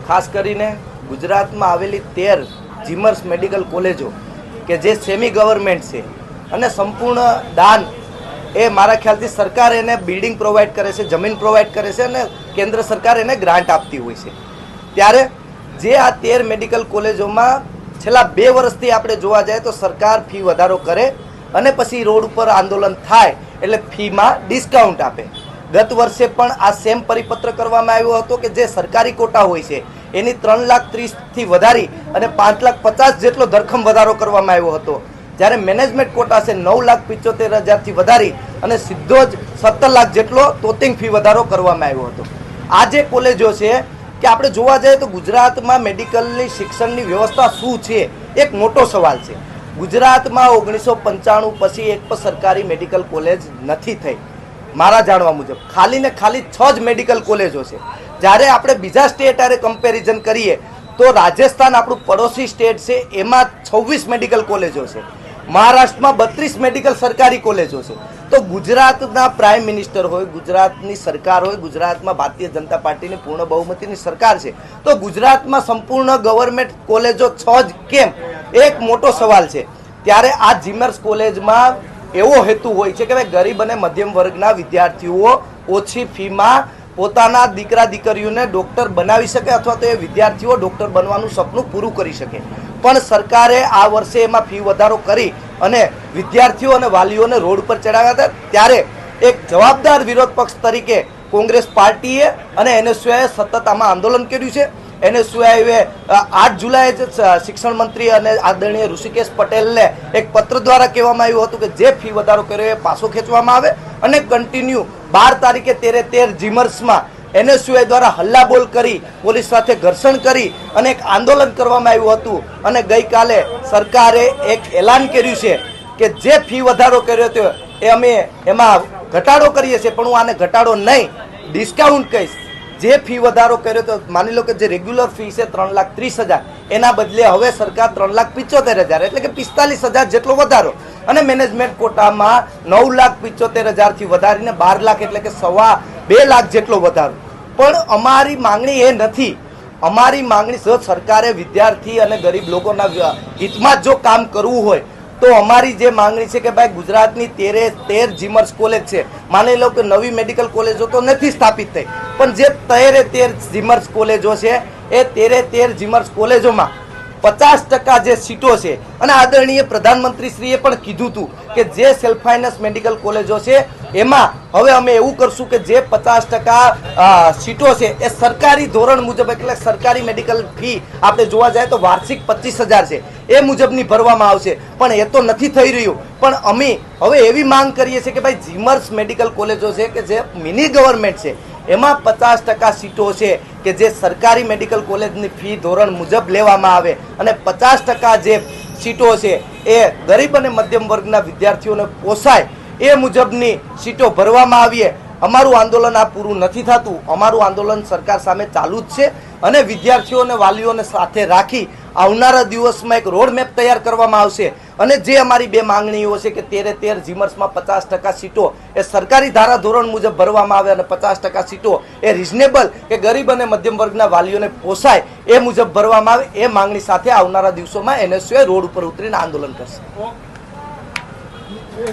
ખાસ કરીને ગુજરાતમાં આવેલી 13 જીમર્સ મેડિકલ કોલેજો કે જે સેમી ગવર્મેન્ટ છે અને સંપૂર્ણ દાન એ મારા ખ્યાલથી સરકાર એને બિલ્ડિંગ પ્રોવાઈડ કરે છે, જમીન પ્રોવાઈડ કરે છે અને કેન્દ્ર સરકાર એને ગ્રાન્ટ આપતી હોય છે. ત્યારે જે આ 13 મેડિકલ કોલેજોમાં છેલ્લા 2 વર્ષથી આપણે જોવા જાય તો સરકાર ફી વધારો કરે અને પછી રોડ ઉપર આંદોલન થાય એટલે ફીમાં ડિસ્કાઉન્ટ આપે. ગત વર્ષે પણ આ સેમ પરિપત્ર કરવામાં આવ્યો હતો કે જે સરકારી કોટા હોય છે એની 3,30,000થી વધારી અને 5,50,000 જેટલો ધરખમ વધારો કરવામાં આવ્યો હતો. જ્યારે મેનેજમેન્ટ કોટા છે 9,75,000થી વધારી અને સીધો જ 17 લાખ જેટલો તોતિંગ ફી વધારો કરવામાં આવ્યો હતો. આ જે કોલેજો છે કે આપણે જોવા જઈએ તો ગુજરાતમાં મેડિકલની શિક્ષણની વ્યવસ્થા શું છે એક મોટો સવાલ છે. ગુજરાતમાં 1995 પછી એક પણ સરકારી મેડિકલ કોલેજ નથી થઈ મારા જાણવા મુજબ. ખાલી ને ખાલી 6 જ મેડિકલ કોલેજો છે. જ્યારે આપણે બીજા સ્ટેટ હારે કમ્પેરિઝન કરીએ તો રાજસ્થાન આપણું પડોશી સ્ટેટ છે એમાં 26 મેડિકલ કોલેજો છે. મહારાષ્ટ્રમાં 32 મેડિકલ સરકારી કોલેજો છે. તો ગુજરાતના પ્રાઇમ મિનિસ્ટર હોય, ગુજરાતની સરકાર હોય, ગુજરાતમાં ભારતીય જનતા પાર્ટીની પૂર્ણ બહુમતીની સરકાર છે તો ગુજરાતમાં સંપૂર્ણ ગવર્મેન્ટ કોલેજો 6 જ કેમ એક મોટો સવાલ છે. ત્યારે આ જીમર્સ કોલેજમાં એવો હેતુ હોય છે કે ભાઈ ગરીબ અને મધ્યમ વર્ગના વિદ્યાર્થીઓ ઓછી ફીમાં પોતાના દીકરા દીકરીઓને ડૉક્ટર બનાવી શકે અથવા તો એ વિદ્યાર્થીઓ ડૉક્ટર બનવાનું સપનું પૂરું કરી શકે. પણ સરકારે આ વર્ષે એમાં ફી વધારો કરી અને વિદ્યાર્થીઓ અને વાલીઓને રોડ પર ચડાવ્યા હતા. ત્યારે એક જવાબદાર વિરોધ પક્ષ તરીકે કોંગ્રેસ પાર્ટીએ અને એનએસયુઆઈએ સતત આમાં આંદોલન કર્યું છે. એનએસયુઆઈએ 8 જુલાઈએ શિક્ષણ મંત્રી અને આદરણીય ઋષિકેશ પટેલને એક પત્ર દ્વારા કહેવામાં આવ્યું હતું કે જે ફી વધારો કર્યો એ પાછો ખેંચવામાં આવે અને કન્ટિન્યુ 12 તારીખે 13 જીમર્સમાં એનએસયુઆઈ દ્વારા હલ્લાબોલ કરી, પોલીસ સાથે ઘર્ષણ કરી અને એક આંદોલન કરવામાં આવ્યું હતું. અને ગઈકાલે સરકારે એક એલાન કર્યું છે કે જે ફી વધારો કર્યો હતો એ અમે એમાં ઘટાડો કરીએ છીએ, પણ હું આને ઘટાડો નહીં ડિસ્કાઉન્ટ કહીશ. જે ફી વધારો કર્યો તો માની લો કે જે રેગ્યુલર ફી છે 3,30,000 એના બદલે હવે સરકાર 3,75,000 એટલે કે 45,000 જેટલો વધારો અને મેનેજમેન્ટ કોટામાં 9,75,000થી વધારીને 12 લાખ એટલે કે 2.25 લાખ જેટલો વધારો. પણ અમારી માંગણી એ નથી. અમારી માંગણી જો સરકારે વિદ્યાર્થી અને ગરીબ લોકોના હિતમાં જો કામ કરવું હોય તો અમારી જે માંગણી છે કે ભાઈ ગુજરાતની 13 જીમર્સ કોલેજ છે, માની લો કે નવી મેડિકલ કોલેજો તો નથી સ્થાપિત થઈ, પણ જે 13 જીમર્સ કોલેજો છે એ 13 જીમર્સ કોલેજોમાં 50% જે સીટો છે અને આદરણીય પ્રધાનમંત્રીશ્રીએ પણ કીધું હતું કે જે સેલ્ફ ફાઇનાન્સ મેડિકલ કોલેજો છે એમાં હવે અમે એવું કરશું કે જે 50% સીટો છે એ સરકારી ધોરણ મુજબ એટલે સરકારી મેડિકલ ફી આપણે જોવા જાય તો વાર્ષિક 25,000 છે એ મુજબની ભરવામાં આવશે. પણ એ તો નથી થઈ રહ્યું. પણ અમે હવે એવી માંગ કરીએ છીએ કે ભાઈ જીમર્સ મેડિકલ કોલેજો છે કે જે મિની ગવર્મેન્ટ છે એમાં 50% સીટો છે કે જે સરકારી મેડિકલ કોલેજની ફી ધોરણ મુજબ લેવામાં આવે અને 50% જે સીટો છે એ ગરીબ અને મધ્યમ વર્ગના વિદ્યાર્થીઓને પોસાય એ મુજબની સીટો ભરવામાં આવીએ. અમારું આંદોલન આ પૂરું નથી થતું. અમારું આંદોલન સરકાર સામે ચાલુ જ છે અને વિદ્યાર્થીઓ અને વાલીઓને સાથે રાખી આવનારા દિવસમાં એક રોડ મેપ તૈયાર કરવામાં આવશે. અને જે અમારી 2 માંગણીઓ છે કે 13 જીમર્સમાં 50% સીટો એ સરકારી ધારા ધોરણ મુજબ ભરવામાં આવે અને 50% સીટો એ રિઝનેબલ કે ગરીબ અને મધ્યમ વર્ગના વાલીઓને પોસાય એ મુજબ ભરવામાં આવે. એ માંગણી સાથે આવનારા દિવસોમાં એનએસયુઆઈ રોડ ઉપર ઉતરીને આંદોલન કરશે.